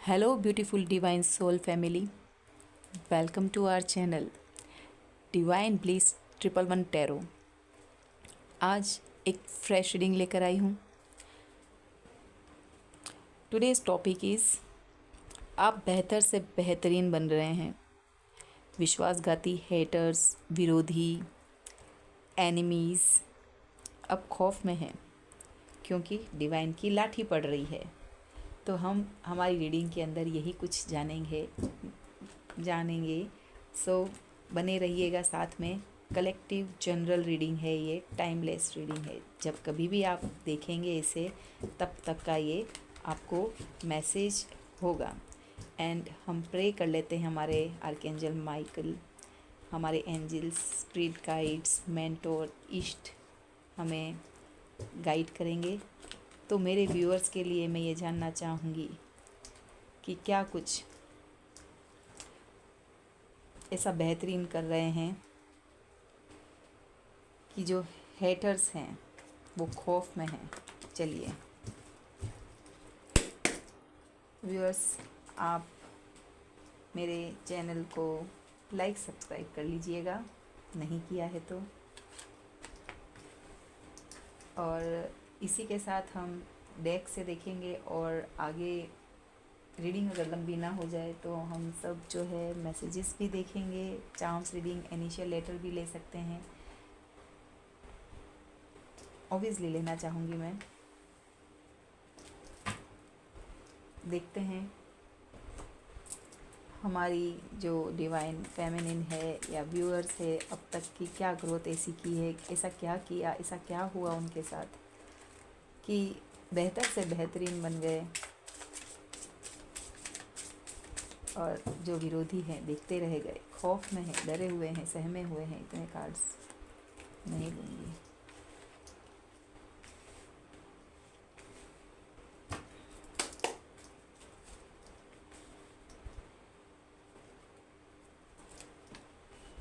Hello, beautiful Divine Soul family. Welcome to our channel Divine Bliss triple one tarot. आज एक fresh reading लेकर आई हूँ। Today's topic is आप बेहतर से बेहतरीन बन रहे हैं। विश्वासघाती हेटर्स, विरोधी, एनिमीज़ अब खौफ में हैं क्योंकि डिवाइन की लाठी पड़ रही है। तो हम हमारी रीडिंग के अंदर यही कुछ जानेंगे। सो बने रहिएगा साथ में। कलेक्टिव जनरल रीडिंग है, ये टाइमलेस रीडिंग है। जब कभी भी आप देखेंगे इसे तब तक का ये आपको मैसेज होगा। एंड हम प्रे कर लेते हैं हमारे आर्कएंजल माइकल, हमारे एंजल्स, स्पिरिट गाइड्स, मेंटोर, इष्ट हमें गाइड करेंगे। तो मेरे व्यूअर्स के लिए मैं ये जानना चाहूँगी कि क्या कुछ ऐसा बेहतरीन कर रहे हैं कि जो हेटर्स हैं वो खौफ में हैं। चलिए व्यूअर्स, आप मेरे चैनल को लाइक सब्सक्राइब कर लीजिएगा, नहीं किया है तो। और इसी के साथ हम डेक से देखेंगे और आगे रीडिंग अगर लंबी ना हो जाए तो हम सब जो है मैसेजेस भी देखेंगे। चार्म्स रीडिंग, इनिशियल लेटर भी ले सकते हैं। ऑब्वियसली लेना चाहूँगी मैं। देखते हैं हमारी जो डिवाइन फेमिनिन है या व्यूअर्स है अब तक की क्या ग्रोथ ऐसी की है, ऐसा क्या किया, ऐसा क्या हुआ उनके साथ कि बेहतर से बेहतरीन बन गए। और जो विरोधी हैं देखते रह गए, खौफ में हैं, डरे हुए हैं, सहमे हुए हैं। इतने कार्ड्स नहीं लूँगी।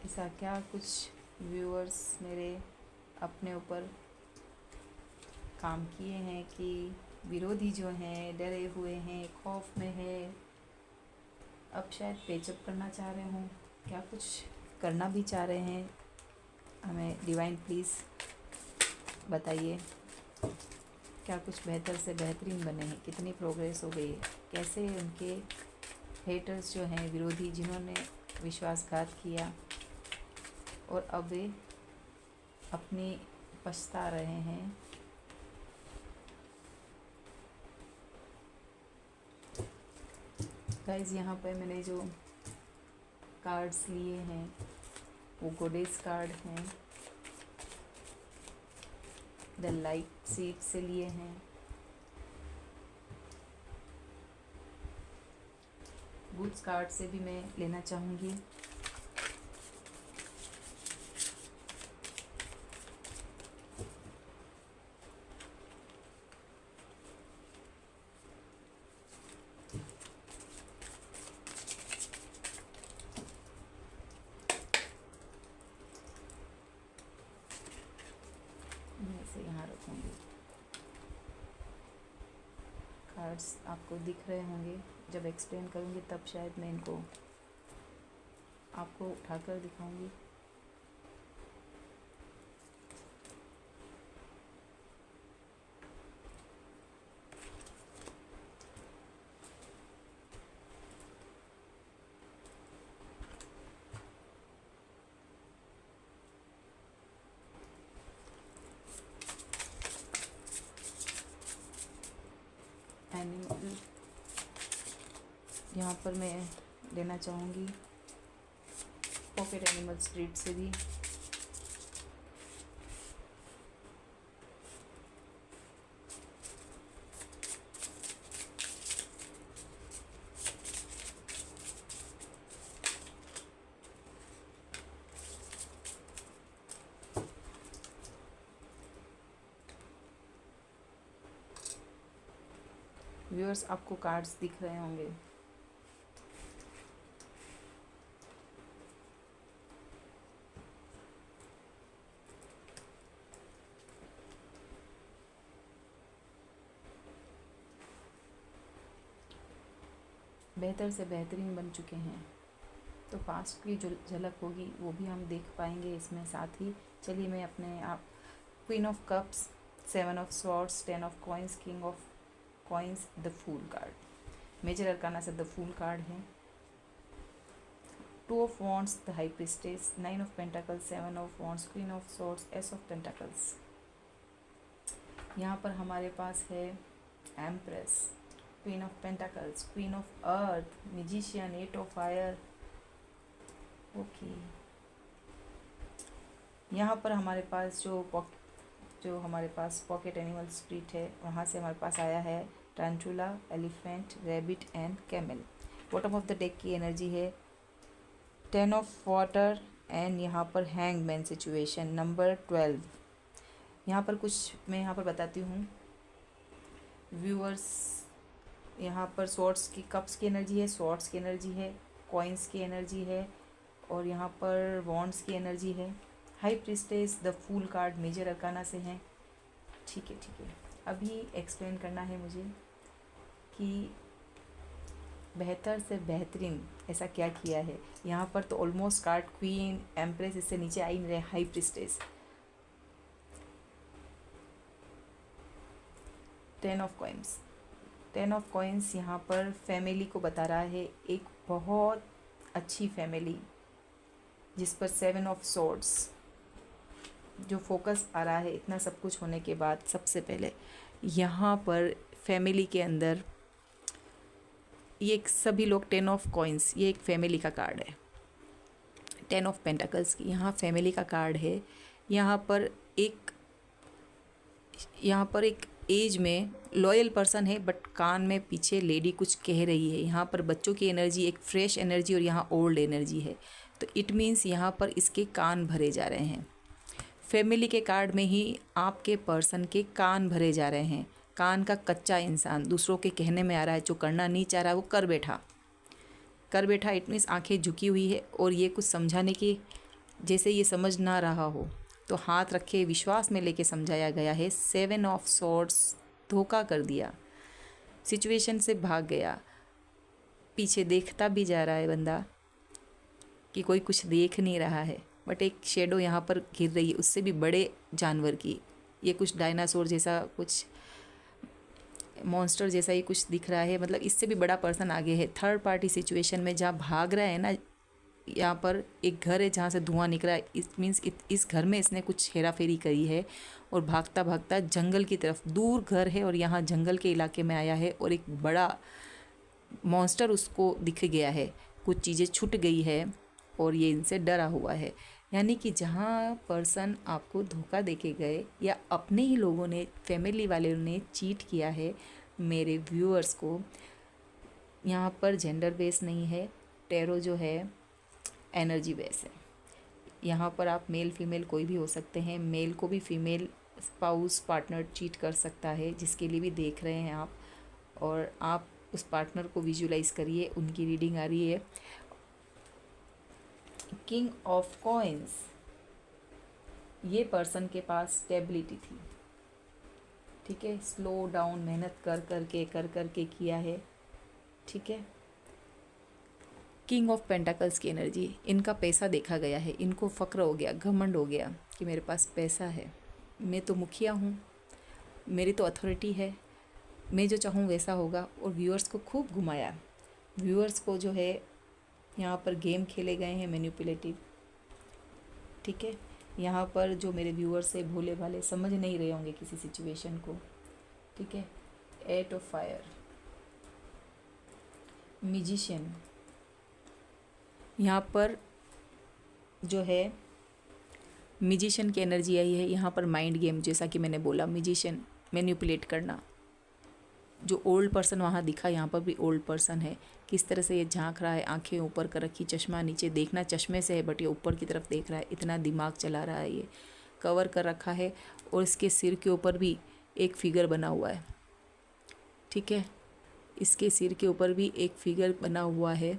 ऐसा क्या कुछ व्यूअर्स मेरे अपने ऊपर काम किए हैं कि विरोधी जो हैं डरे हुए हैं, खौफ में है, अब शायद पेचअप करना चाह रहे हों, क्या कुछ करना भी चाह रहे हैं। हमें डिवाइन प्लीज़ बताइए क्या कुछ बेहतर से बेहतरीन बने हैं, कितनी प्रोग्रेस हो गई है, कैसे उनके हेटर्स जो हैं, विरोधी जिन्होंने विश्वासघात किया और अब वे अपनी पछता रहे हैं। गाइस, यहाँ पर मैंने जो कार्ड्स लिए हैं वो गोडेस कार्ड हैं, द लाइट सीट से लिए हैं, बूट्स कार्ड से भी मैं लेना चाहूँगी। मैं इसे यहाँ रखूँगी। कार्ड्स आपको दिख रहे होंगे, जब एक्सप्लेन करूँगी तब शायद मैं इनको आपको उठाकर दिखाऊंगी। एनिमल यहाँ पर मैं लेना चाहूँगी, पॉकेट एनिमल स्पिरिट से भी। व्यूअर्स, आपको कार्ड्स दिख रहे होंगे। बेहतर से बेहतरीन बन चुके हैं। तो पास्ट की जो झलक होगी वो भी हम देख पाएंगे इसमें साथ ही। चलिए मैं अपने आप queen of cups, 7 of swords, 10 of coins, king of coins, the fool card. Major arcana से द फूल कार्ड है। 2 of wands, the high priestess, 9 of pentacles, 7 of wands, queen of swords, ace of pentacles. यहाँ पर हमारे पास है empress, queen of pentacles, queen of earth, magician, 8 of fire. Okay, यहाँ पर हमारे पास जो हमारे पास पॉकेट एनिमल स्प्रिट है, वहाँ से हमारे पास आया है tarantula, elephant, rabbit and camel. Bottom of the deck की एनर्जी है 10 ऑफ वाटर एंड यहाँ पर हैंगमैन सिचुएशन नंबर 12। यहाँ पर कुछ मैं यहाँ पर बताती हूँ व्यूअर्स। यहाँ पर स्वॉर्ड्स की कप्स की एनर्जी है, स्वॉर्ड्स की एनर्जी है, कॉइन्स की एनर्जी है और यहाँ पर वॉन्ड्स की एनर्जी है। High priestess, the fool card major arcana से हैं। ठीक है। अभी एक्सप्लेन करना है मुझे कि बेहतर से बेहतरीन ऐसा क्या किया है। यहाँ पर तो ऑलमोस्ट कार्ड क्वीन, एम्प्रेस, इससे नीचे आई नहीं रहे high priestess. 10 of coins, 10 of coins यहाँ पर फैमिली को बता रहा है, एक बहुत अच्छी फैमिली जिस पर 7 ऑफ स्वॉर्ड्स जो फोकस आ रहा है इतना सब कुछ होने के बाद। सबसे पहले यहाँ पर फैमिली के अंदर ये सभी लोग 10 ऑफ कॉइन्स, ये एक फैमिली का कार्ड है। 10 ऑफ पेंटाकल्स की यहाँ फैमिली का कार्ड है। यहाँ पर एक एज में लॉयल पर्सन है बट कान में पीछे लेडी कुछ कह रही है। यहाँ पर बच्चों की एनर्जी, एक फ्रेश एनर्जी और यहाँ ओल्ड एनर्जी है। तो इट मीन्स यहाँ पर इसके कान भरे जा रहे हैं। फैमिली के कार्ड में ही आपके पर्सन के कान भरे जा रहे हैं। कान का कच्चा इंसान दूसरों के कहने में आ रहा है, जो करना नहीं चाह रहा वो कर बैठा। इट मीन्स आंखें झुकी हुई है और ये कुछ समझाने की जैसे ये समझ ना रहा हो तो हाथ रखे विश्वास में लेके समझाया गया है। 7 ऑफ स्वॉर्ड्स धोखा कर दिया, सिचुएशन से भाग गया। पीछे देखता भी जा रहा है बंदा कि कोई कुछ देख नहीं रहा है बट एक शेडो यहाँ पर घिर रही है, उससे भी बड़े जानवर की। ये कुछ डायनासोर जैसा, कुछ मॉन्स्टर जैसा ही कुछ दिख रहा है। मतलब इससे भी बड़ा पर्सन आगे है। थर्ड पार्टी सिचुएशन में जहाँ भाग रहा है ना, यहाँ पर एक घर है जहाँ से धुआं निकला है। इट मीन्स इस घर में इसने कुछ हेरा फेरी करी है और भागता भागता जंगल की तरफ, दूर घर है और यहाँ जंगल के इलाके में आया है और एक बड़ा मॉन्स्टर उसको दिख गया है। कुछ चीज़ें छूट गई है और ये इनसे डरा हुआ है। यानी कि जहाँ पर्सन आपको धोखा देके गए या अपने ही लोगों ने, फैमिली वाले ने चीट किया है मेरे व्यूअर्स को, यहाँ पर जेंडर बेस नहीं है। टैरो जो है एनर्जी बेस है। यहाँ पर आप मेल फीमेल कोई भी हो सकते हैं। मेल को भी फीमेल स्पाउस, पार्टनर चीट कर सकता है, जिसके लिए भी देख रहे हैं आप। और आप उस पार्टनर को विजुलाइज करिए, उनकी रीडिंग आ रही है। किंग ऑफ कॉइन्स, ये पर्सन के पास स्टेबिलिटी थी। ठीक है, स्लो डाउन, मेहनत कर करके किया है। ठीक है। किंग ऑफ पेंटाकल्स की एनर्जी, इनका पैसा देखा गया है। इनको फ़क्र हो गया, घमंड हो गया कि मेरे पास पैसा है, मैं तो मुखिया हूँ, मेरी तो अथॉरिटी है, मैं जो चाहूँ वैसा होगा। और व्यूअर्स को खूब घुमाया। व्यूअर्स को जो है यहाँ पर गेम खेले गए हैं मैनिपुलेटिव। ठीक है। यहाँ पर जो मेरे व्यूअर्स है भोले भाले, समझ नहीं रहे होंगे किसी सिचुएशन को। ठीक है। 8 ऑफ फायर, मैजिशियन, यहाँ पर जो है मैजिशियन की एनर्जी आई है। यहाँ पर माइंड गेम, जैसा कि मैंने बोला, मैजिशियन, मैनिपुलेट करना। जो ओल्ड पर्सन वहाँ दिखा, यहाँ पर भी ओल्ड पर्सन है। किस तरह से ये झांक रहा है, आंखें ऊपर कर रखी, चश्मा नीचे, देखना चश्मे से है बट ये ऊपर की तरफ देख रहा है। इतना दिमाग चला रहा है, ये कवर कर रखा है। और इसके सिर के ऊपर भी एक फिगर बना हुआ है। ठीक है, इसके सिर के ऊपर भी एक फिगर बना हुआ है।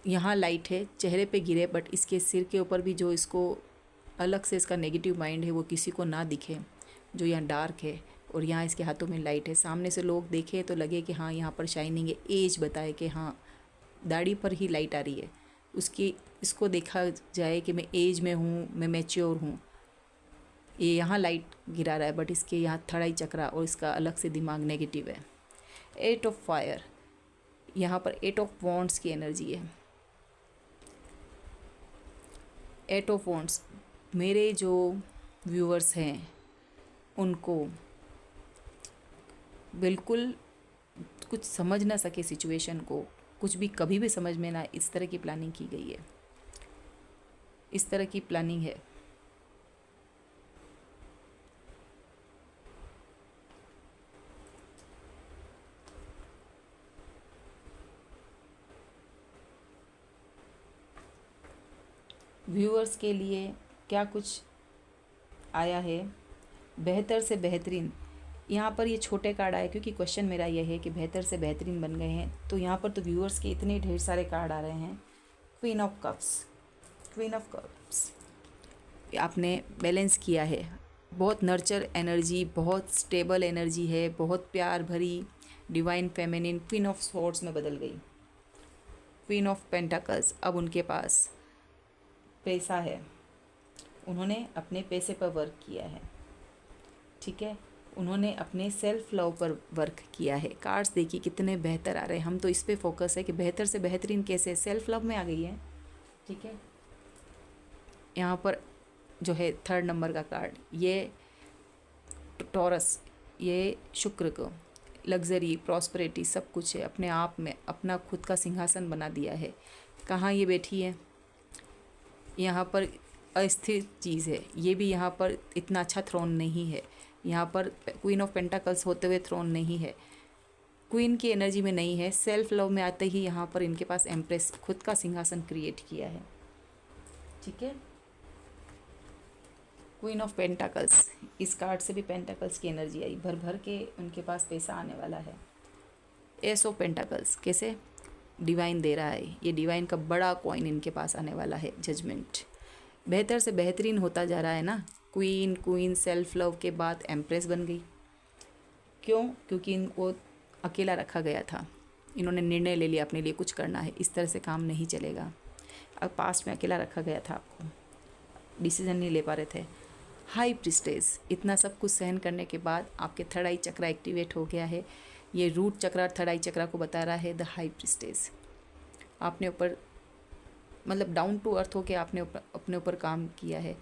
यहाँ लाइट है, चेहरे पे गिरे बट इसके सिर के ऊपर भी जो इसको अलग से इसका नेगेटिव माइंड है वो किसी को ना दिखे, जो यहाँ डार्क है। और यहाँ इसके हाथों में लाइट है। सामने से लोग देखे तो लगे कि हाँ यहाँ पर शाइनिंग है, एज बताए कि हाँ दाढ़ी पर ही लाइट आ रही है उसकी, इसको देखा जाए कि मैं एज में हूँ, मैं मैच्योर हूँ। ये यहाँ लाइट गिरा रहा है बट इसके यहाँ थर्ड आई चक्रा और इसका अलग से दिमाग नेगेटिव है। 8 ऑफ फायर, यहाँ पर 8 ऑफ वॉन्ड्स की एनर्जी है। 8 ऑफ वॉन्ड्स मेरे जो व्यूअर्स हैं उनको बिल्कुल कुछ समझ ना सके सिचुएशन को, कुछ भी कभी भी समझ में ना, इस तरह की प्लानिंग की गई है, इस तरह की प्लानिंग है। व्यूअर्स के लिए क्या कुछ आया है, बेहतर से बेहतरीन। यहाँ पर ये छोटे कार्ड आए क्योंकि क्वेश्चन मेरा ये है कि बेहतर से बेहतरीन बन गए हैं, तो यहाँ पर तो व्यूअर्स के इतने ढेर सारे कार्ड आ रहे हैं। Queen of cups, queen of cups आपने बैलेंस किया है, बहुत नर्चर एनर्जी, बहुत स्टेबल एनर्जी है, बहुत प्यार भरी divine feminine queen of swords में बदल गई। क्वीन ऑफ पेंटाकल्स, अब उनके पास पैसा है, उन्होंने अपने पैसे पर वर्क किया है, ठीक है, उन्होंने अपने सेल्फ लव पर वर्क किया है। कार्ड्स देखिए कितने बेहतर आ रहे हैं, हम तो इस पे फोकस है कि बेहतर से बेहतरीन कैसे सेल्फ लव में आ गई है, ठीक है। यहाँ पर जो है 3rd नंबर का कार्ड, ये टॉरस, ये शुक्र को लग्जरी प्रॉस्पेरिटी सब कुछ है, अपने आप में अपना खुद का सिंहासन बना दिया है। कहाँ ये बैठी है, यहाँ पर अस्थिर चीज़ है, ये भी यहाँ पर इतना अच्छा थ्रोन नहीं है, यहाँ पर क्वीन ऑफ पेंटाकल्स होते हुए थ्रोन नहीं है, क्वीन की एनर्जी में नहीं है। सेल्फ लव में आते ही यहाँ पर इनके पास एम्प्रेस खुद का सिंहासन क्रिएट किया है, ठीक है। क्वीन ऑफ पेंटाकल्स, इस कार्ड से भी पेंटाकल्स की एनर्जी आई, भर भर के उनके पास पैसा आने वाला है। एस ऑफ पेंटाकल्स, कैसे डिवाइन दे रहा है, ये डिवाइन का बड़ा कॉइन इनके पास आने वाला है, जजमेंट। बेहतर से बेहतरीन होता जा रहा है ना। क्वीन सेल्फ लव के बाद एम्प्रेस बन गई, क्यों? क्योंकि इनको अकेला रखा गया था, इन्होंने निर्णय ले लिया अपने लिए कुछ करना है, इस तरह से काम नहीं चलेगा। अब पास्ट में अकेला रखा गया था, आपको डिसीजन नहीं ले पा रहे थे। हाई प्रिस्टेस, इतना सब कुछ सहन करने के बाद आपके थर्ड आई चक्रा एक्टिवेट हो गया है। ये रूट चक्रा थर्ड आई चक्रा को बता रहा है द हाई प्रिस्टेस। आपने ऊपर मतलब डाउन टू अर्थ होके आपने अपने ऊपर काम किया है।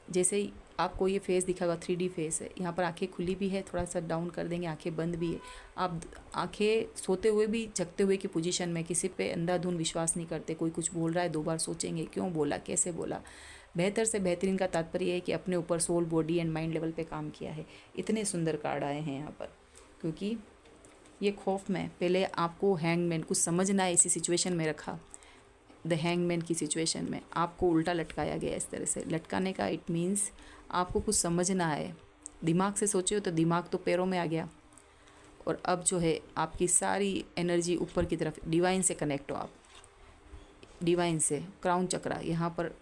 जैसे ही आपको ये फेस दिखागा 3D फेस है, यहाँ पर आंखें खुली भी है, थोड़ा सा डाउन कर देंगे, आंखें बंद भी है। आप आंखें सोते हुए भी जगते हुए की पोजीशन में, किसी पे अंधाधुन विश्वास नहीं करते। कोई कुछ बोल रहा है 2 बार सोचेंगे, क्यों बोला, कैसे बोला। बेहतर से बेहतरीन का तात्पर्य है कि अपने ऊपर soul, body and mind level पे काम किया है। इतने सुंदर कार्ड आए हैं यहाँ पर, क्योंकि ये खौफ में पहले आपको हैंगमैन कुछ समझ ना आए, इसी सिचुएशन में रखा। द हैंगमैन की सिचुएशन में आपको उल्टा लटकाया गया। इस तरह से लटकाने का इट मीन्स आपको कुछ समझ ना आए, दिमाग से सोचे हो तो दिमाग तो पैरों में आ गया, और अब जो है आपकी सारी एनर्जी ऊपर की तरफ डिवाइन से कनेक्ट हो आप, डिवाइन से। क्राउन चक्रा, यहाँ पर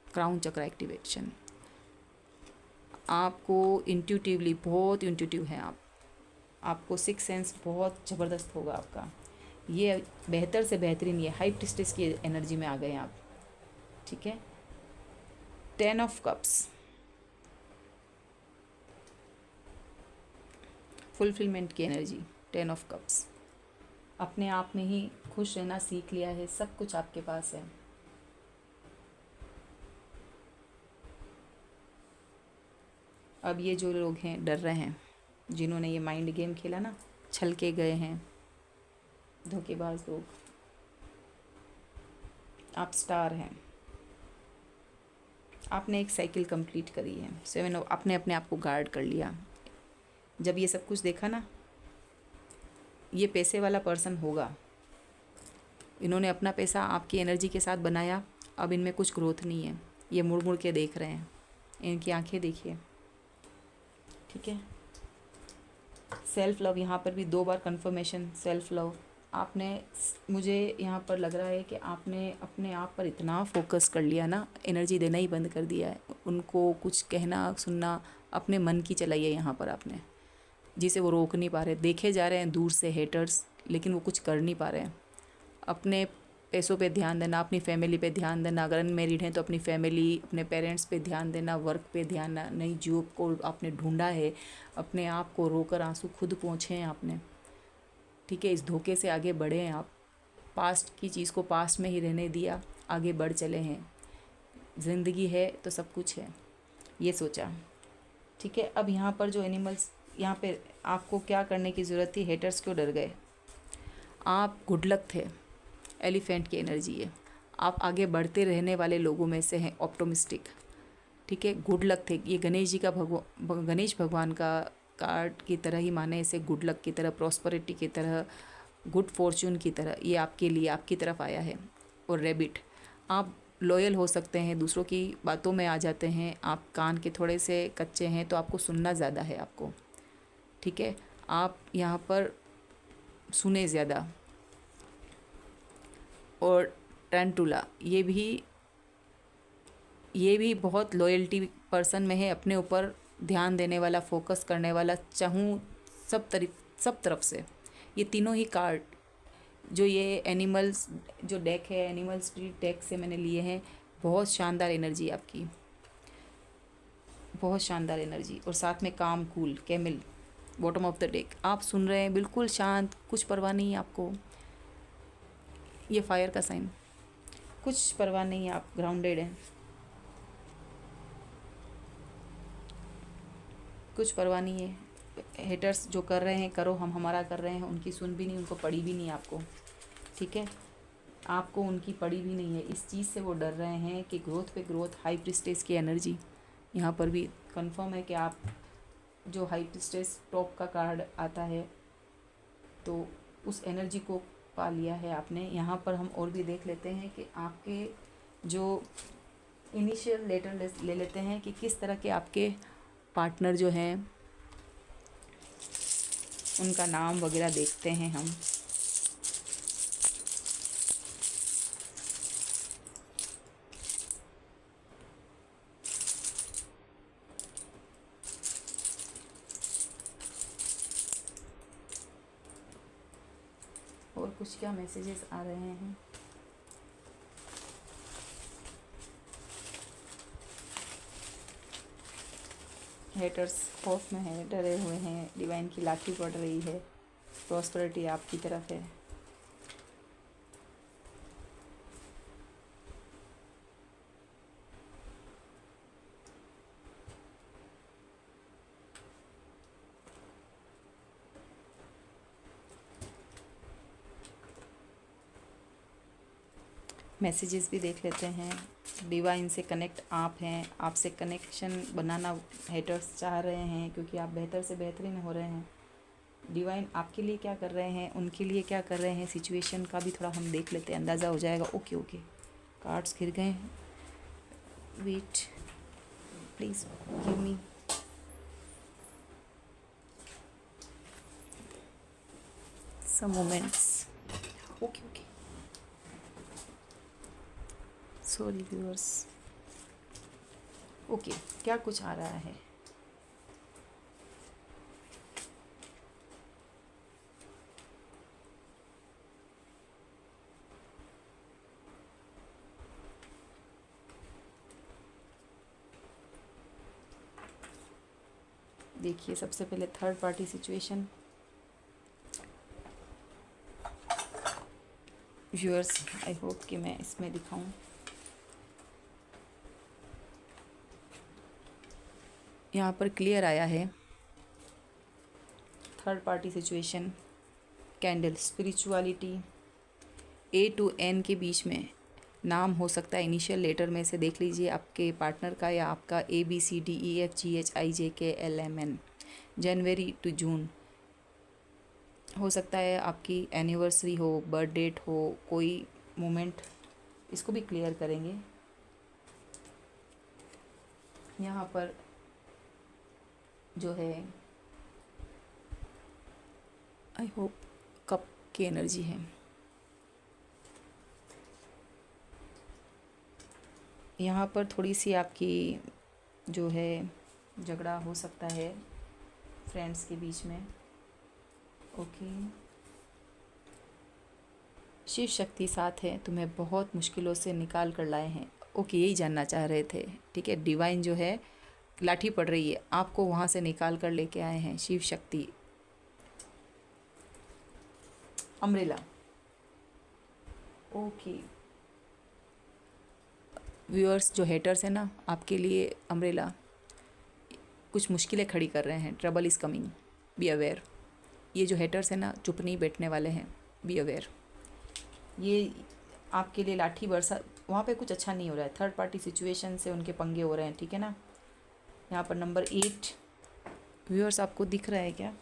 क्राउन चक्रा एक्टिवेशन, आपको इंट्यूटिवली बहुत इंट्यूटिव हैं आपको 6 सेंस बहुत ज़बरदस्त होगा आपका। ये बेहतर से बेहतरीन, ये हाई प्रिस्टेस की एनर्जी में आ गए आप, ठीक है। 10 ऑफ कप्स, फुलफिलमेंट की एनर्जी। 10 ऑफ कप्स, अपने आप में ही खुश रहना सीख लिया है, सब कुछ आपके पास है। अब ये जो लोग हैं डर रहे हैं, जिन्होंने ये माइंड गेम खेला ना, छल के गए हैं, धोखेबाज लोग, आप स्टार हैं, आपने एक साइकिल कंप्लीट करी है। 7 आपने अपने आप को गार्ड कर लिया। जब ये सब कुछ देखा ना, ये पैसे वाला पर्सन होगा, इन्होंने अपना पैसा आपकी एनर्जी के साथ बनाया, अब इनमें कुछ ग्रोथ नहीं है, ये मुड़ मुड़ के देख रहे हैं, इनकी आंखें देखिए, ठीक है। सेल्फ लव, यहाँ पर भी 2 बार कंफर्मेशन सेल्फ लव। आपने, मुझे यहाँ पर लग रहा है कि आपने अपने आप पर इतना फोकस कर लिया ना, एनर्जी देना ही बंद कर दिया है, उनको कुछ कहना सुनना अपने मन की चलाई है यहाँ पर आपने। जिसे वो रोक नहीं पा रहे। देखे जा रहे हैं दूर से हेटर्स, लेकिन वो कुछ कर नहीं पा रहे हैं। अपने पैसों पे ध्यान देना, अपनी फैमिली पे ध्यान देना, अगर अनमेरिड हैं तो अपनी फैमिली, अपने पेरेंट्स पे ध्यान देना, वर्क पे ध्यान, नई जॉब को आपने ढूंढा है, अपने आप को रोकर आंसू खुद पोंछे हैं आपने, ठीक है। इस धोखे से आगे बढ़े हैं आप, पास्ट की चीज़ को पास्ट में ही रहने दिया, आगे बढ़ चले हैं। ज़िंदगी है तो सब कुछ है, ये सोचा, ठीक है। अब यहाँ पर जो एनिमल्स, यहाँ पे आपको क्या करने की ज़रूरत थी, हेटर्स क्यों डर गए? आप गुड लक थे, एलिफेंट की एनर्जी है, आप आगे बढ़ते रहने वाले लोगों में से हैं, ऑप्टोमिस्टिक, ठीक है। गुड लक थे, ये गणेश जी का गणेश भगवान का कार्ड की तरह ही माने इसे, गुड लक की तरह, प्रॉस्पेरिटी की तरह, गुड फॉर्च्यून की तरह, ये आपके लिए, आपकी तरफ आया है। और रैबिट, आप लॉयल हो सकते हैं, दूसरों की बातों में आ जाते हैं, आप कान के थोड़े से कच्चे हैं तो आपको सुनना ज़्यादा है आपको, ठीक है। आप यहाँ पर सुने ज़्यादा। और टैंटुला, ये भी बहुत लॉयल्टी पर्सन में है, अपने ऊपर ध्यान देने वाला, फोकस करने वाला, चाहूँ सब तरफ से। ये तीनों ही कार्ड जो ये एनिमल्स जो डेक है, एनिमल स्पिरिट डेक से मैंने लिए हैं, बहुत शानदार एनर्जी आपकी, बहुत शानदार एनर्जी। और साथ में काम, cool, camel, bottom of the deck, आप सुन रहे हैं बिल्कुल शांत, कुछ परवाह नहीं है आपको। ये फायर का साइन, कुछ परवाह नहीं है, आप ग्राउंडेड हैं, कुछ परवाह नहीं है। हेटर्स जो कर रहे हैं करो, हम हमारा कर रहे हैं, उनकी सुन भी नहीं, उनको पड़ी भी नहीं आपको, ठीक है। आपको उनकी पड़ी भी नहीं है, इस चीज़ से वो डर रहे हैं कि ग्रोथ पे ग्रोथ, हाई प्रिस्टेस की एनर्जी यहाँ पर भी कंफर्म है कि आप जो हाई प्रिस्टेस टॉप का कार्ड आता है तो उस एनर्जी को पा लिया है आपने। यहाँ पर हम और भी देख लेते हैं कि आपके जो इनिशियल लेटर ले लेते हैं कि किस तरह के आपके पार्टनर जो हैं, उनका नाम वगैरह देखते हैं हम। और कुछ क्या मैसेजेस आ रहे हैं? हेटर्स खौफ में है, डरे हुए हैं, डिवाइन की लाठी पड़ रही है, प्रॉस्पेरिटी आपकी तरफ है। मैसेजेस भी देख लेते हैं। डिवाइन से कनेक्ट आप हैं, आपसे कनेक्शन बनाना हेटर्स चाह रहे हैं क्योंकि आप बेहतर से बेहतरीन हो रहे हैं। डिवाइन आपके लिए क्या कर रहे हैं, उनके लिए क्या कर रहे हैं, सिचुएशन का भी थोड़ा हम देख लेते हैं, अंदाज़ा हो जाएगा। ओके ओके, कार्ड्स गिर गए हैं, wait please give me. Some moments, okay okay, sorry viewers. Okay, क्या कुछ आ रहा है? देखिए, सबसे पहले third party situation. Viewers, I hope कि मैं इसमें दिखाऊं। यहाँ पर क्लियर आया है third party situation, candle, spirituality, A to N के बीच में नाम हो सकता है इनिशियल लेटर में से, देख लीजिए आपके पार्टनर का या आपका, ABCDEFGHIJKLMN, जनवरी टू जून हो सकता है, आपकी एनिवर्सरी हो, बर्थ डेट हो, कोई मोमेंट, इसको भी क्लियर करेंगे। यहाँ पर जो है आई होप कप की एनर्जी है। यहाँ पर थोड़ी सी आपकी जो है झगड़ा हो सकता है फ्रेंड्स के बीच में। ओके, शिव शक्ति साथ है, तुम्हें बहुत मुश्किलों से निकाल कर लाए हैं। ओके, यही जानना चाह रहे थे। ठीक है, डिवाइन जो है लाठी पड़ रही है, आपको वहाँ से निकाल कर लेके आए हैं Shiv Shakti. Umbrella. Okay, viewers जो हेटर्स हैं ना, आपके लिए अम्ब्रेला कुछ मुश्किलें खड़ी कर रहे हैं। Trouble is coming, be aware. ये जो हेटर्स हैं ना, चुप नहीं बैठने वाले हैं, बी अवेयर। ये आपके लिए लाठी बरसा, वहाँ पे कुछ अच्छा नहीं हो रहा है। थर्ड पार्टी सिचुएशन से उनके पंगे हो रहे हैं, ठीक है ना। यहाँ पर नंबर 8 व्यूअर्स आपको दिख रहा है क्या?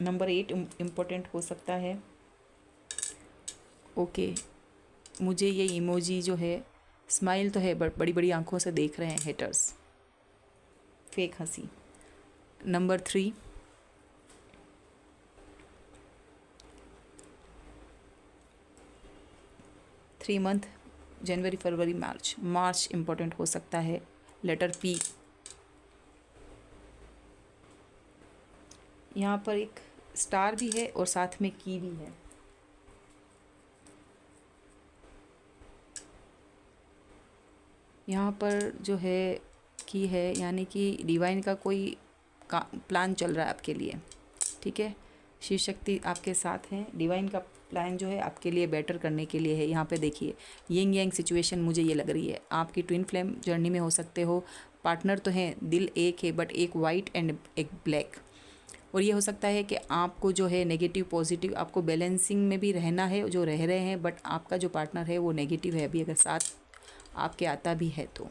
नंबर 8 इम्पोर्टेंट हो सकता है। ओके, मुझे ये इमोजी जो है, स्माइल तो है बट बड़ी बड़ी आंखों से देख रहे हैं हेटर्स, फेक हंसी। नंबर 3 3 मंथ, जनवरी फरवरी मार्च। मार्च इम्पोर्टेंट हो सकता है। Letter P. यहाँ पर एक स्टार भी है और साथ में की भी है। यहाँ पर जो है की है, यानी कि डिवाइन का कोई प्लान चल रहा है आपके लिए। ठीक है, शिव शक्ति आपके साथ हैं। डिवाइन का प्लान जो है आपके लिए बेटर करने के लिए है। यहाँ पे देखिए, यिंग यांग सिचुएशन मुझे ये लग रही है। आपकी ट्विन फ्लेम जर्नी में हो सकते हो। पार्टनर तो हैं, दिल एक है बट एक वाइट एंड एक ब्लैक। और ये हो सकता है कि आपको जो है नेगेटिव पॉजिटिव, आपको बैलेंसिंग में भी रहना है जो रह रहे हैं, बट आपका जो पार्टनर है वो नेगेटिव है अभी, अगर साथ आपके आता भी है तो।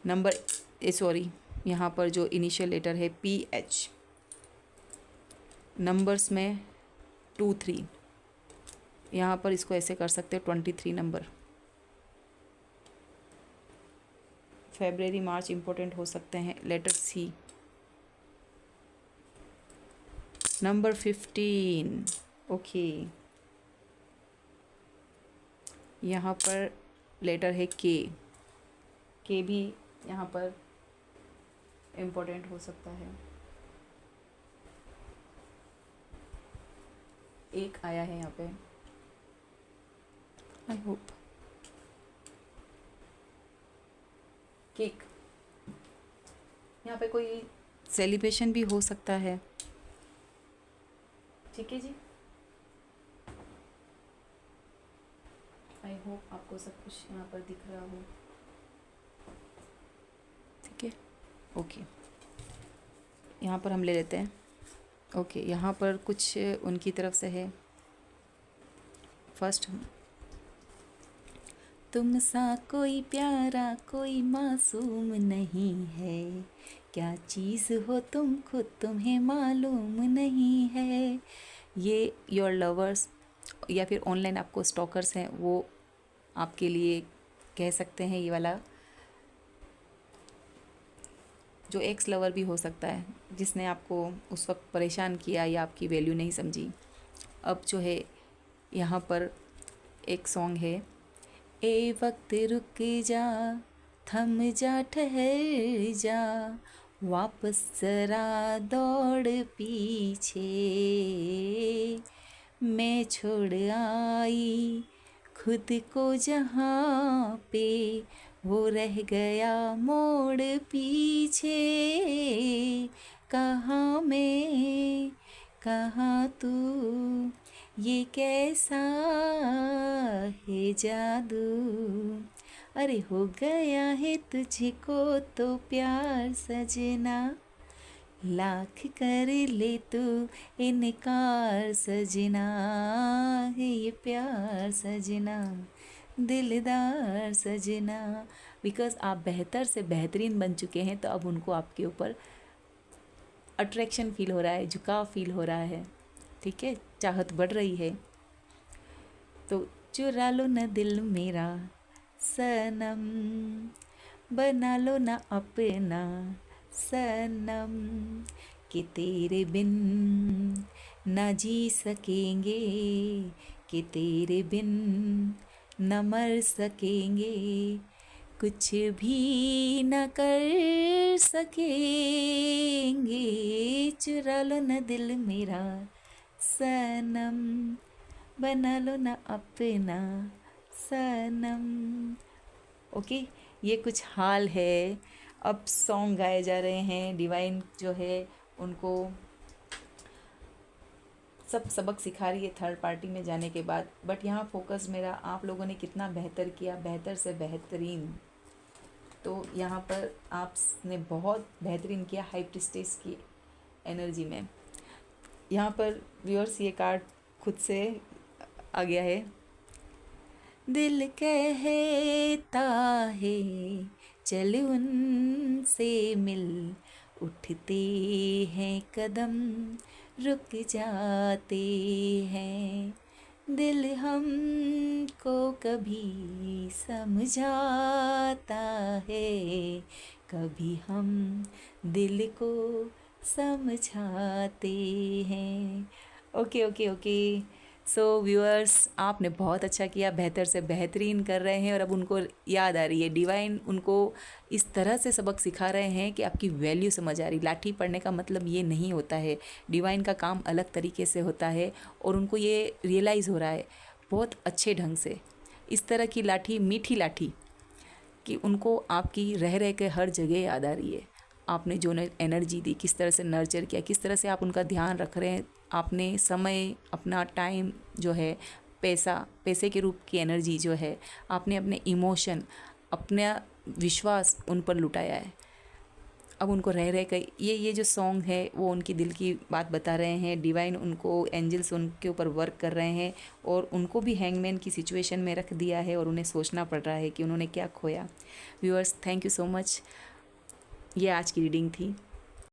नंबर सॉरी, यहाँ पर जो इनिशियल लेटर है PH। नंबर्स में 2 3, यहाँ पर इसको ऐसे कर सकते हो 23 नंबर। फेब्रवरी मार्च इम्पोर्टेंट हो सकते हैं। Letter C। नंबर 15। ओके, यहाँ पर लेटर है के भी यहाँ पर इम्पोर्टेंट हो सकता है। एक आया है यहाँ पे, आई होप। केक, यहाँ पे कोई सेलिब्रेशन भी हो सकता है। ठीक है जी, आई होप आपको सब कुछ यहाँ पर दिख रहा हो। ठीक है, ओके, यहाँ पर हम ले लेते हैं। ओके, यहाँ पर कुछ उनकी तरफ से है। फर्स्ट, तुम सा कोई प्यारा कोई मासूम नहीं है, क्या चीज़ हो तुम खुद तुम्हें मालूम नहीं है। ये योर लवर्स या फिर ऑनलाइन आपको स्टॉकर्स हैं, वो आपके लिए कह सकते हैं। ये वाला जो एक्स लवर भी हो सकता है, जिसने आपको उस वक्त परेशान किया या आपकी वैल्यू नहीं समझी। अब जो है यहाँ पर एक सॉन्ग है, ए वक्त रुक जा, थम जा, ठहर जा, वापस जरा दौड़ पीछे, मैं छोड़ आई खुद को जहाँ पे, वो रह गया मोड़ पीछे, कहाँ मैं कहाँ तू, ये कैसा है जादू, अरे हो गया है तुझको तो प्यार सजना, लाख कर ले तू इनकार सजना, है ये प्यार सजना, दिलदार सजना। बिकॉज़ आप बेहतर से बेहतरीन बन चुके हैं, तो अब उनको आपके ऊपर अट्रैक्शन फील हो रहा है, झुकाव फील हो रहा है। ठीक है, चाहत बढ़ रही है। तो चुरा लो ना दिल मेरा सनम, बना लो ना अपना सनम, कि तेरे बिन ना जी सकेंगे, कि तेरे बिन न मर सकेंगे, कुछ भी न कर सकेंगे, चुरा लो न दिल मेरा सनम, बना लो न अपना सनम। ओके, ये कुछ हाल है। अब सॉन्ग गाए जा रहे हैं। डिवाइन जो है उनको सब सबक सिखा रही है थर्ड पार्टी में जाने के बाद। बट यहाँ फोकस मेरा आप लोगों ने कितना बेहतर किया, बेहतर से बेहतरीन। तो यहाँ पर आपने बहुत बेहतरीन किया हाई प्रिस्टेस की एनर्जी में। यहाँ पर व्यूअर्स ये कार्ड खुद से आ गया है। दिल कहता है चल उनसे मिल, उठते हैं कदम रुक जाते हैं, दिल हमको कभी समझाता है, कभी हम दिल को समझाते हैं। Okay okay okay. So viewers, आपने बहुत अच्छा किया, बेहतर से बेहतरीन कर रहे हैं और अब उनको याद आ रही है। डिवाइन उनको इस तरह से सबक सिखा रहे हैं कि आपकी वैल्यू समझ आ रही। लाठी पढ़ने का मतलब ये नहीं होता है, डिवाइन का काम अलग तरीके से होता है और उनको ये रियलाइज़ हो रहा है बहुत अच्छे ढंग से। इस तरह की लाठी, मीठी लाठी, कि उनको आपकी रह रह के हर जगह याद आ रही है। आपने जो एनर्जी दी, किस तरह से नर्चर किया, किस तरह से आप उनका ध्यान रख रहे हैं। आपने समय, अपना टाइम जो है, पैसे के रूप की एनर्जी जो है, आपने अपने इमोशन, अपना विश्वास उन पर लुटाया है। अब उनको रह रह कर ये जो सॉन्ग है वो उनकी दिल की बात बता रहे हैं। डिवाइन उनको, एंजल्स उनके ऊपर वर्क कर रहे हैं और उनको भी हैंगमैन की सिचुएशन में रख दिया है और उन्हें सोचना पड़ रहा है कि उन्होंने क्या खोया। Viewers, thank you so much. ये आज की रीडिंग थी।